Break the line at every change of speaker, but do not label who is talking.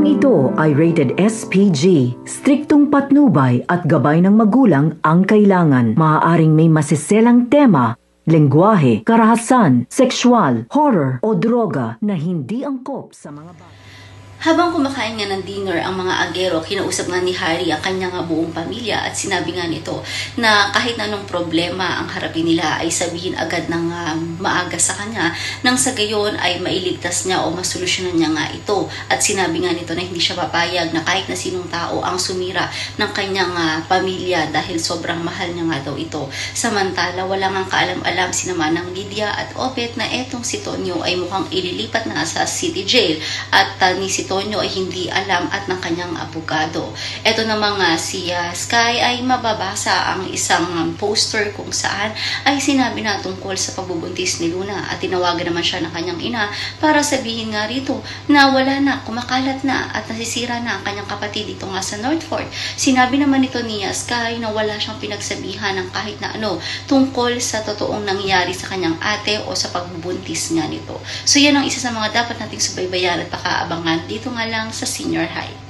Programang ito ay rated SPG. Striktong patnubay at gabay ng magulang ang kailangan. Maaaring may masiselang tema, lengguwahe, karahasan, sexual, horror o droga na hindi angkop sa mga bata.
Habang kumakain nga ng dinner ang mga agero, kinausap nga ni Harry ang kanyang buong pamilya at sinabi nga nito na kahit anong problema ang harapin nila ay sabihin agad ng maaga sa kanya nang sa gayon ay mailigtas niya o masolusyonan niya nga ito. At sinabi nga nito na hindi siya papayag na kahit na sinong tao ang sumira ng kanyang pamilya dahil sobrang mahal niya nga daw ito. Samantala, wala nga kaalam-alam si naman ng Lydia at Obet na etong si Tonyo ay mukhang ililipat na sa city jail at ni si Tonyo ay hindi alam at ng kanyang abogado. Ito namang si Sky ay mababasa ang isang poster kung saan ay sinabi na tungkol sa pagbubuntis ni Luna at tinawagan naman siya ng kanyang ina para sabihin nga rito na wala na, kumakalat na at nasisira na ang kanyang kapatid dito nga sa Northfort. Sinabi naman nito ni Sky na wala siyang pinagsabihan ng kahit na ano tungkol sa totoong nangyari sa kanyang ate o sa pagbubuntis nga nito. So yan ang isa sa mga dapat nating subaybayan at pakaabangan dito nga lang sa Senior High.